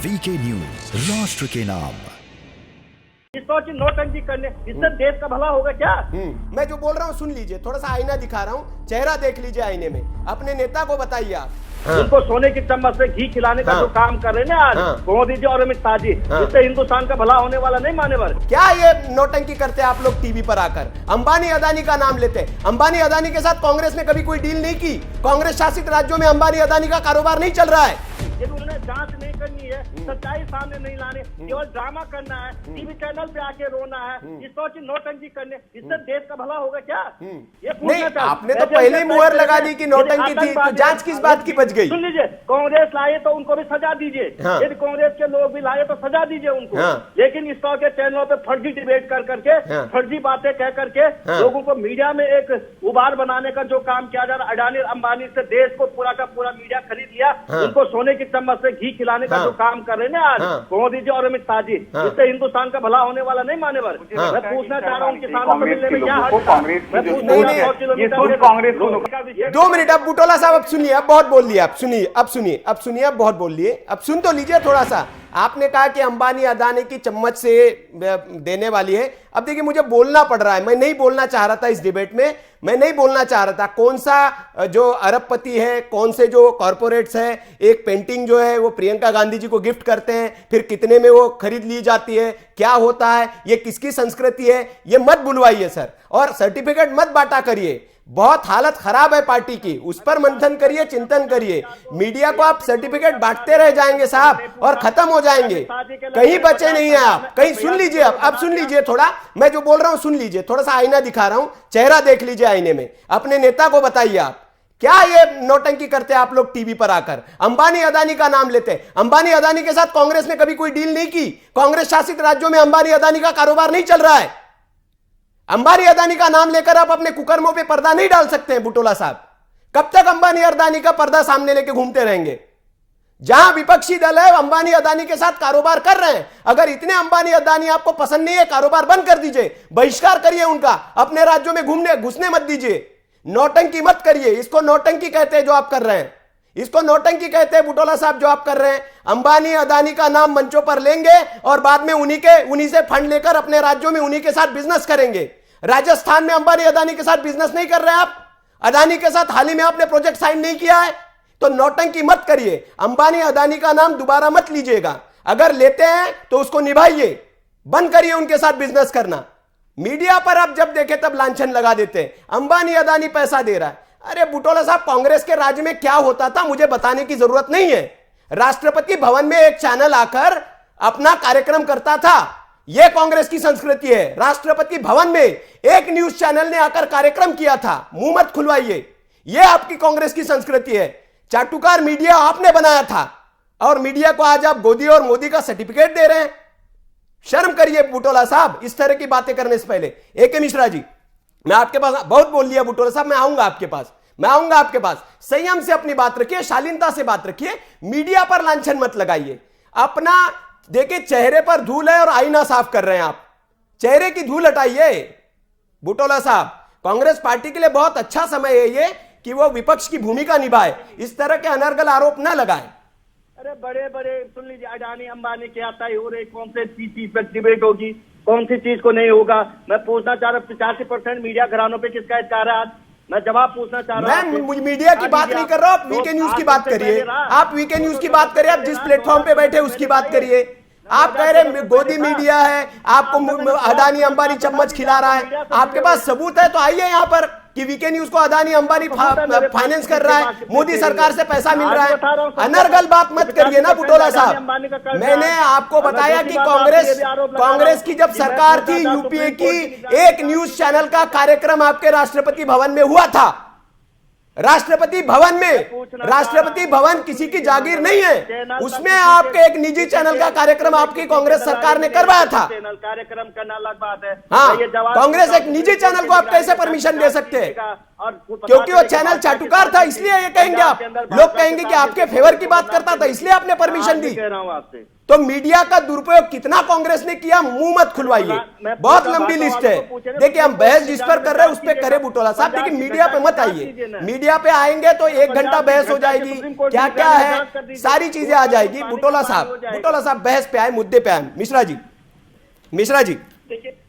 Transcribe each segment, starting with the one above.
VK news, राष्ट्र के नाम। सोच नोटंकी करने इससे देश का भला होगा क्या? मैं जो बोल रहा हूँ सुन लीजिए, थोड़ा सा आईना दिखा रहा हूँ, चेहरा देख लीजिए आईने में, अपने नेता को बताइए आप। उनको सोने की चम्मच से घी खिलाने का जो काम कर रहे हैं ना आज मोदी जी और अमित शाह जी, इससे हिंदुस्तान का भला होने वाला नहीं माने वर। क्या ये नोटंकी करते हैं आप लोग टीवी पर आकर? अंबानी अदानी का नाम लेते हैं। अंबानी अदानी के साथ कांग्रेस ने कभी कोई डील नहीं की। कांग्रेस शासित राज्यों में अंबानी अदानी का कारोबार नहीं चल रहा है। यदि उन्हें जांच नहीं करनी है, सच्चाई सामने नहीं लाने, केवल ड्रामा करना है, टीवी चैनल पे आके रोना है, इस सोच नोटंकी करने, इससे देश का भला होगा क्या? ये नहीं, आपने तो पहले मुहर लगा दी कि नोटंकी थी, तो जांच किस बात की बच गई? सुन लीजिए, कांग्रेस लाए तो उनको भी सजा दीजिए। यदि कांग्रेस के लोग भी लाए तो सजा दीजिए उनको। लेकिन इस तरह के चैनलों पे फर्जी डिबेट कर करके, फर्जी बातें कह करके लोगों को मीडिया में एक उबार बनाने का जो काम किया जा रहा है, अडानी अंबानी से देश को पूरा का पूरा मीडिया खरीद लिया, उनको सोने की चम्मच से घी खिलाने का जो काम कर रहे हैं ना आज मोदी जी और अमित शाह जी, इससे हिंदुस्तान का भला होने वाला नहीं माने वर। मैं पूछना चाह रहा हूँ किसानों से मिलने में क्या हर्ज था? मैं पूछना 2 मिनट, अब बुटोला साहब अब सुनिए, अब बहुत बोल लिया, अब सुनिए, अब सुनिए, अब सुनिए, अब बहुत बोल लिए, अब सुन तो लीजिए थोड़ा सा। आपने कहा कि अंबानी अदानी की चम्मच से देने वाली है। अब देखिए मुझे बोलना पड़ रहा है, मैं नहीं बोलना चाह रहा था इस डिबेट में, मैं नहीं बोलना चाह रहा था। कौन सा जो अरबपति है, कौन से जो कॉर्पोरेट्स है, एक पेंटिंग जो है वो प्रियंका गांधी जी को गिफ्ट करते हैं, फिर कितने में वो खरीद ली जाती है, क्या होता है, ये किसकी संस्कृति है, ये मत बुलवाइए सर, और सर्टिफिकेट मत बांटा करिए। बहुत हालत खराब है पार्टी की, उस पर मंथन करिए, चिंतन करिए। मीडिया को आप सर्टिफिकेट बांटते रह जाएंगे साहब और खत्म हो जाएंगे, कहीं बचे नहीं है आप। कहीं सुन लीजिए, अब सुन लीजिए थोड़ा, मैं जो बोल रहा हूं सुन लीजिए, थोड़ा सा आईना दिखा रहा हूं, चेहरा देख लीजिए आईने में, अपने नेता को बताइए आप। क्या ये नोटंकी करते हैं आप लोग टीवी पर आकर? अंबानी अदानी का नाम लेते हैं। अंबानी अदानी के साथ कांग्रेस ने कभी कोई डील नहीं की। कांग्रेस शासित राज्यों में अंबानी अदानी का कारोबार नहीं चल रहा है। अंबानी अदानी का नाम लेकर आप अपने कुकर्मों पे पर्दा नहीं डाल सकते हैं बुटोला साहब। कब तक अंबानी अदानी का पर्दा सामने लेके घूमते रहेंगे? जहां विपक्षी दल है अंबानी अदानी के साथ कारोबार कर रहे हैं। अगर इतने अंबानी अदानी आपको पसंद नहीं है, कारोबार बंद कर दीजिए, बहिष्कार करिए उनका, अपने राज्यों में घुसने मत दीजिए, नौटंकी मत करिए। इसको नौटंकी कहते हैं जो आप कर रहे हैं, इसको नौटंकी कहते हैं बुटोला साहब जो आप कर रहे हैं। अंबानी अदानी का नाम मंचों पर लेंगे और बाद में उन्हीं से फंड लेकर अपने राज्यों में उन्हीं के साथ बिजनेस करेंगे। राजस्थान में अंबानी अदानी के साथ बिजनेस नहीं कर रहे हैं आप? अदानी के साथ हाल ही में आपने प्रोजेक्ट साइन नहीं किया है? तो नौटंकी मत करिए, अंबानी अदानी का नाम दोबारा मत लीजिएगा। अगर लेते हैं तो उसको निभाइए, बंद करिए उनके साथ बिजनेस करना। मीडिया पर आप जब देखे तब लांछन लगा देते हैं, अंबानी अदानी पैसा दे रहा है। अरे बुटोला साहब, कांग्रेस के राज्य में क्या होता था मुझे बताने की जरूरत नहीं है। राष्ट्रपति भवन में एक चैनल आकर अपना कार्यक्रम करता था, यह कांग्रेस की संस्कृति है। राष्ट्रपति भवन में एक न्यूज चैनल ने आकर कार्यक्रम किया था, मुंह मत खुलवाइए, यह आपकी कांग्रेस की संस्कृति है। चाटुकार मीडिया आपने बनाया था और मीडिया को आज आप गोदी और मोदी का सर्टिफिकेट दे रहे हैं। शर्म करिए बुटोला साहब, इस तरह की बातें करने से पहले। AK मिश्रा जी, मैं आपके पास बहुत बोल लिया बुटोला साहब, मैं आऊंगा आपके पास, मैं आऊंगा आपके पास। संयम से अपनी बात रखिए, शालीनता से बात रखिए, मीडिया पर लांछन मत लगाइए। अपना देखिए चेहरे पर धूल है और आईना साफ कर रहे हैं आप, चेहरे की धूल हटाइए बुटोला साहब। कांग्रेस पार्टी के लिए बहुत अच्छा समय है ये कि वो विपक्ष की भूमिका निभाए, इस तरह के अनर्गल आरोप न लगाए। अरे बड़े बड़े सुन लीजिए, अडानी अंबानी क्या तय हो रहे, कौन से चीज पर डिबेट होगी, कौन सी चीज को नहीं होगा। मैं पूछना चाह रहा हूँ 85% मीडिया घरानों पे किसका अधिकार है आज? मैं जवाब पूछना चाह रहा हूँ। मैं मीडिया की बात नहीं कर रहा हूँ, आप वीके न्यूज की बात करिए, आप वीके न्यूज की बात करिए, आप जिस प्लेटफॉर्म पे बैठे उसकी बात करिए। आप कह रहे गोदी मीडिया है, आपको अदानी अंबानी चम्मच खिला रहा है, आपके पास सबूत है तो आइए यहाँ पर कि वीके न्यूज को अदानी अंबानी फाइनेंस कर रहा है, मोदी सरकार से पैसा मिल रहा है। अनर्गल बात मत करिए ना बुटोला साहब। मैंने आपको बताया कि कांग्रेस की जब सरकार थी, यूपीए की, एक न्यूज चैनल का कार्यक्रम आपके राष्ट्रपति भवन में हुआ था। राष्ट्रपति भवन में, राष्ट्रपति भवन किसी की जागीर नहीं है, उसमें आपके एक निजी चैनल का कार्यक्रम आपकी कांग्रेस सरकार ने करवाया था। कार्यक्रम करना अलग बात है। हाँ, कांग्रेस एक निजी चैनल को आप कैसे परमिशन दे सकते हैं? क्योंकि वो चैनल चाटुकार था, इसलिए ये कहेंगे आप। लोग कहेंगे कि आपके फेवर की बात करता था इसलिए आपने परमिशन दी। कह रहा हूं आपसे, तो मीडिया का दुरुपयोग कितना कांग्रेस ने किया, मुंह मत खुलवाइए, बहुत लंबी लिस्ट है। देखिए हम बहस जिस पर कर रहे हैं उस पर करे बुटोला साहब, लेकिन मीडिया पे मत आइए। मीडिया पे आएंगे तो 1 घंटा बहस हो जाएगी, क्या क्या है सारी चीजें आ जाएगी। बुटोला साहब बहस पे आए, मुद्दे पे आए। मिश्रा जी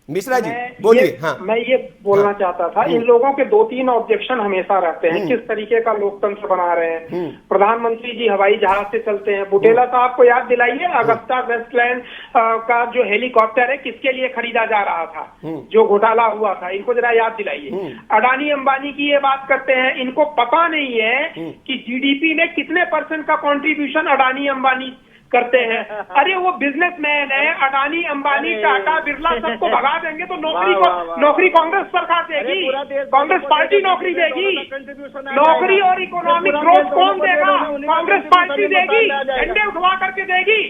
मिश्रा जी बोलिए। हाँ, मैं ये बोलना चाहता था, इन लोगों के 2-3 ऑब्जेक्शन हमेशा रहते हैं, किस तरीके का लोकतंत्र बना रहे हैं। प्रधानमंत्री जी हवाई जहाज से चलते हैं। बुटेला साहब को याद दिलाइए, अगस्ता वेस्टलैंड का जो हेलीकॉप्टर है किसके लिए खरीदा जा रहा था, जो घोटाला हुआ था, इनको जरा याद दिलाइए। अडानी अंबानी की ये बात करते हैं, इनको पता नहीं है कि जीडीपी में कितने % का कॉन्ट्रीब्यूशन अडानी अंबानी करते हैं। अरे वो बिजनेसमैन है, अडानी अंबानी टाटा बिरला सबको भगा देंगे तो नौकरी कांग्रेस सरकार देगी, कांग्रेस पार्टी नौकरी देगी। नौकरी और इकोनॉमिक ग्रोथ कौन देगा? कांग्रेस पार्टी देगी, झंडे उठवा करके देगी।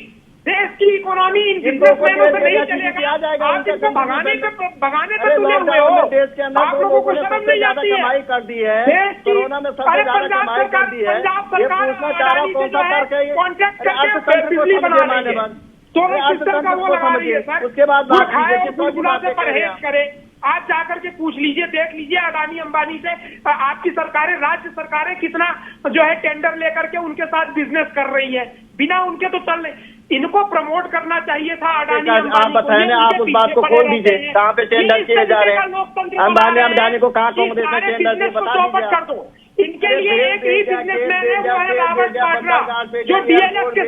देश की इकोनॉमी इन बिजनेसमैनों से नहीं चलेगा। आप इसको भगाने पे तुले हुए हो। आप लोगों को शर्म नहीं आती है? कमाई कर दी है कोरोना में, सबसे ज्यादा कमाई कर दी है। ये पूछना चाह रहा हूं कौन सा तर्क है ये? कॉन्ट्रैक्ट बिजली बना रही है, सोलर सिस्टम का वो लगा रही है सर। उसके बाद से परहेज करे। आप जाकर के पूछ लीजिए, देख लीजिए अडानी अंबानी से आपकी सरकारें, राज्य सरकारें कितना जो है टेंडर लेकर के उनके साथ बिजनेस कर रही है, बिना उनके तो चल रहे। इनको प्रमोट करना चाहिए था अडानी अंबानी। आप बताएं, आप उस बात को खोल दीजिए, कहाँ पे टेंडर किए जा रहे हैं? अंबानी को कहाँ कांग्रेस ने टेंडर बता दीजिए। इनके लिए एक ही बिजनेसमैन है, वो है रॉबर्ट वाड्रा, जो डीएलएफ के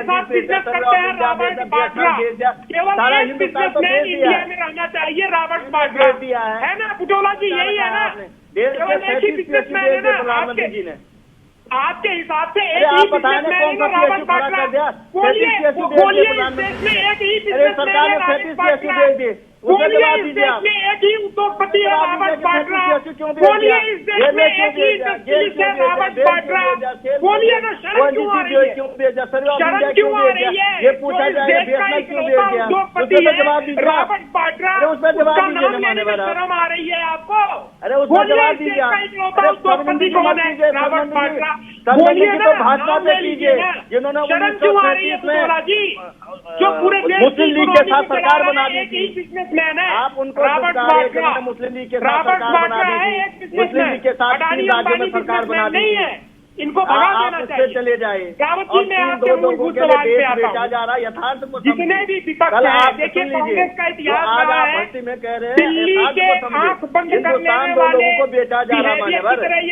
साथ बिजनेस करते हैं। रॉबर्ट वाड्रा केवल एक बिजनेसमैन इंडिया में रहना चाहिए, रॉबर्ट वाड्रा, है ना बुटोला जी? यही है ना, केवल एक ही बिजनेसमैन है ना प्रधानमंत्री जी ने। आपके हिसाब से एक ही बिजनेसमैन है रॉबर्ट वाड्रा। बोलिए देश में एक ही सरकार ने 37 दे दी, एक ही उद्योगपति है रॉबर्ट वाड्रा। बोलिए इस देश में एक ही इंडस्ट्रियलिस्ट है रॉबर्ट वाड्रा। बोलिए ना, शर्म क्यों आ रही है? शर्म क्यों आ रही है? ये पूछा जाए उद्योगपति है रॉबर्ट वाड्रा, उसका नाम लेने में शर्म आ रही है आपको? अरे उसका जवाब दीजिए। उद्योगपति कौन है? रॉबर्ट वाड्रा। बोलिए ना, भाजपा पे कीजिए, जिन्होंने शर्म क्यों आ रही है बुटोला जी? जो पूरे मुस्लिम लीग के साथ सरकार बना दी थी, बिजनेसमैन है आप उनको रॉबर्ट वाड्रा। मुस्लिम लीग के साथ सरकार बना दी थी, मुस्लिम लीग के साथ 3 राज्यों में सरकार बना दी नहीं है। इनको भगा देना चाहिए। चले जाए। रावत जी, मैं आपके मूलभूत सवाल पे आता हूँ। यथार्थ जितने भी विपक्ष है, देखिए कांग्रेस का इतिहास रहा है, दिल्ली के आंख बंद करने वाले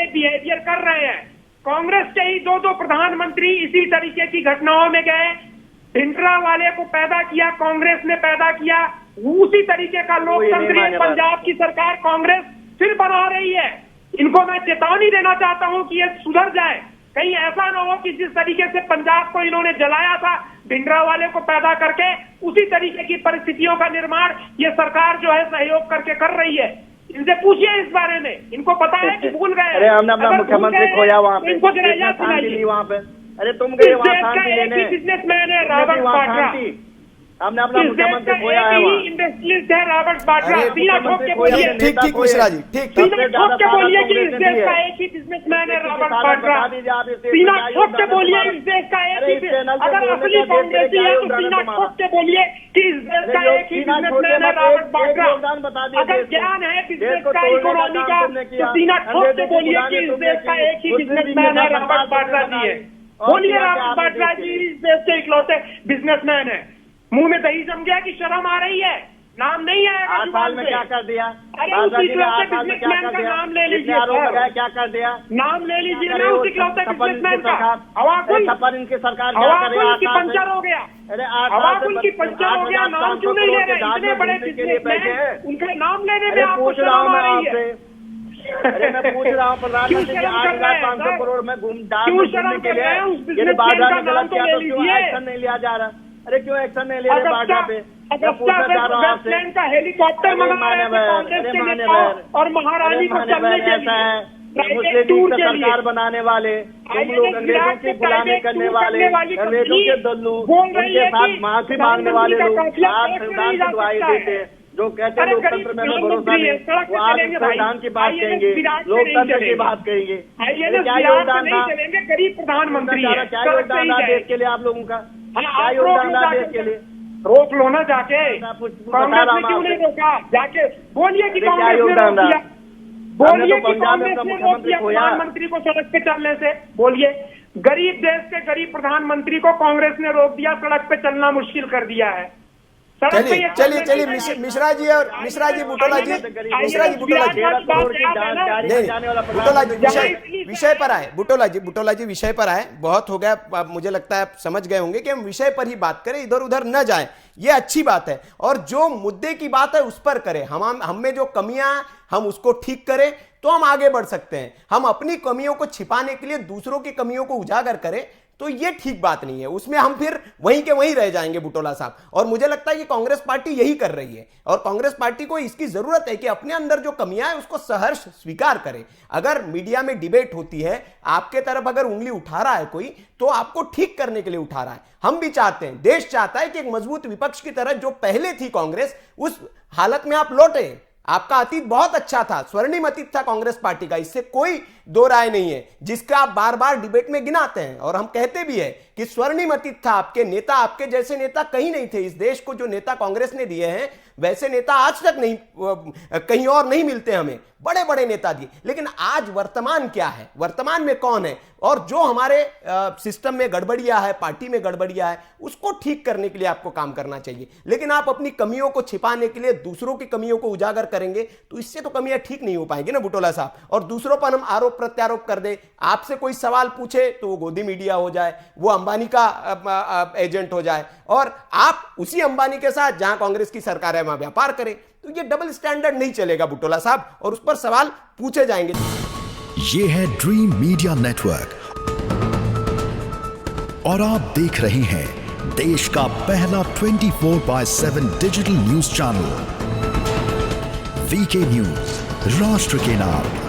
बिहेवियर कर रहे हैं। कांग्रेस के ही 2 प्रधानमंत्री इसी तरीके की घटनाओं में गए। भिंडरा वाले को पैदा किया, कांग्रेस ने पैदा किया। उसी तरीके का लोकतंत्र पंजाब की सरकार कांग्रेस फिर बना रही है। इनको मैं चेतावनी देना चाहता हूं कि ये सुधर जाए। कहीं ऐसा ना हो कि जिस तरीके से पंजाब को इन्होंने जलाया था भिंडरा वाले को पैदा करके, उसी तरीके की परिस्थितियों का निर्माण ये सरकार जो है सहयोग करके कर रही है। इनसे पूछिए इस बारे में, इनको पता है कि भूल गए। अरे हमने अपना मुख्यमंत्री खोया वहाँ पे, इनको जरा याद दिलाइए वहाँ पे। अरे तुम गए वहाँ शांति लेने, बिजनेसमैन है रॉबर्ट वाड्रा। हमने अपना मुख्यमंत्री खोया है वहाँ। इंडस्ट्रियलिस्ट है रॉबर्ट वाड्रा। सीना ठोक के बोलिए, ठीक मिश्रा जी, ठीक सीना ठोक के बोलिए कि इस देश का एक ही बिजनेसमैन है रॉबर्ट वाड्रा। सीना ठोक के बोलिए इस देश का एक ही, अगर असली कांग्रेसी है तो सीना ठोक के बोलिए कि इस देश का एक ही बिजनेसमैन है रॉबर्ट वाड्रा। अगर ज्ञान है बिजनेस का, इकोनॉमी का, तो सीना ठोक के बोलिए कि इस देश का एक ही बिजनेसमैन है रॉबर्ट वाड्रा जी है। बोलिए रॉबर्ट वाड्रा जी इस देश के इकलौते बिजनेसमैन है। मुंह में दही जम गया कि शर्म आ रही है? नाम नहीं आएगा 8 साल में क्या कर दिया? अरे उसी इकलौते बिजनेसमैन का नाम ले लीजिए, क्या कर दिया? नाम ले लीजिए ना उसी इकलौते बिजनेसमैन का। छप्पन इनकी सरकार हवाकुल की पंचर हो गया, हवाकुल की पंचर हो गया। नाम क्यों नहीं ले रहे? इतने बड़े बिजनेसमैन, उनके नाम लेने में आपको शर्म आ रही है? अरे मैं पूछ रहा हूँ प्रधानमंत्री जी 8,500 करोड़ में क्यों शर्म कर रहे हैं? उस बिजनेसमैन का नाम तो ले लीजिए। एक्शन नहीं लिया जा रहा। अरे क्यों एक्शन नहीं ले रहे बाड्रा पे? वेस्टलैंड का हेलीकॉप्टर मंगाया और महारानी को चलने के लिए मुस्लिम लीग से सरकार बनाने वाले, तुम लोग अंग्रेजों की गुलामी करने वाले, अंग्रेजों के दल्लू, उनके साथ माफी मांगने वाले लोग आज संविधान की दुआई देते हैं। जो कहते हैं अरे लोकतंत्र में हमें भरोसा प्रधानमंत्री है, नहीं, सड़क पे वो आज चलेंगे संविधान की बात भाई, कहेंगे, विराट पे लोकतंत्र नहीं की चलेंगे। बात कहेंगे। INS क्या विराट योगदान पे था? नहीं चलेंगे, गरीब प्रधानमंत्री है, क्या सड़क पे योगदान ही था जाएंगे। देश के लिए आप लोगों का? हाँ, क्या आप योगदान रोक लो था देश जाके, के लिए? रोक लो ना जाके, बता कांग्रेस रहा ने क्यों हूं नहीं आपसे। रोका? जाके बोलिए कि क्या कांग्रेस ने योगदान रोक था? दिया, बोलिए हमने तो कि पंजाब में कांग्रेस अपना ने रोक मुख्यमंत्री दिया खोया। प्रधानमंत्री को सड़क पे चलने से। बोलिए, गरीब देश के गरीब प्रधानमंत्री को कांग्रेस ने रोक दिया, सड़क पे चलना मुश्किल कर दिया है। सड़क पे चलिए ये चलिए चलने चलिए नहीं चाहिए। मिश्रा जी और मिश्रा जी बुटोला जी, मिश्रा जी बुटोला जी, 13 करोड़ की जानकारी नहीं जाने वाला बुटोला जी प्रधानमंत्री। विषय पर आए, बुटोला जी विषय पर आए। बहुत हो गया, अब मुझे लगता है आप समझ गए होंगे कि हम विषय पर ही बात करें, इधर उधर न जाएं, ये अच्छी बात है। और जो मुद्दे की बात है उस पर करें, हम में जो कमियां हम उसको ठीक करें तो हम आगे बढ़ सकते हैं। हम अपनी कमियों को छिपाने के लिए दूसरों की कमियों को उजागर करें तो ये ठीक बात नहीं है, उसमें हम फिर वहीं के वहीं रह जाएंगे बुटोला साहब। और मुझे लगता है कि कांग्रेस पार्टी यही कर रही है और कांग्रेस पार्टी को इसकी जरूरत है कि अपने अंदर जो कमियां है उसको सहर्ष स्वीकार करे। अगर मीडिया में डिबेट होती है, आपके तरफ अगर उंगली उठा रहा है कोई, तो आपको ठीक करने के लिए उठा रहा है। हम भी चाहते हैं, देश चाहता है कि एक मजबूत विपक्ष की तरह जो पहले थी कांग्रेस, उस हालत में आप लौटे। आपका अतीत बहुत अच्छा था, स्वर्णिम अतीत था कांग्रेस पार्टी का, इससे कोई दो राय नहीं है, जिसका आप बार बार डिबेट में गिनाते हैं। और हम कहते भी है कि स्वर्णिम अतीत था, आपके नेता, आपके जैसे नेता कहीं नहीं थे। इस देश को जो नेता कांग्रेस ने दिए हैं वैसे नेता आज तक नहीं, कहीं और नहीं मिलते हमें, बड़े बड़े नेता दिए। लेकिन आज वर्तमान क्या है, वर्तमान में कौन है, और जो हमारे सिस्टम में गड़बड़ियां है, पार्टी में गड़बड़ियां है, उसको ठीक करने के लिए आपको काम करना चाहिए। लेकिन आप अपनी कमियों को छिपाने के लिए दूसरों की कमियों को उजागर करेंगे तो इससे तो कमियां ठीक नहीं हो पाएंगी ना बुटोला साहब। और दूसरों पर हम आरोप प्रत्यारोप कर दे, आपसे कोई सवाल पूछे तो वो गोदी मीडिया हो जाए, वो अंबानी का एजेंट हो जाए, और आप उसी अंबानी के साथ जहां कांग्रेस की सरकार है वहां व्यापार करें, तो ये डबल स्टैंडर्ड नहीं चलेगा बुटोला साहब, और उस पर सवाल पूछे जाएंगे। ये है ड्रीम मीडिया नेटवर्क और आप देख रहे हैं देश का पहला 24/7 digital news channel VK news, राष्ट्र के नाम।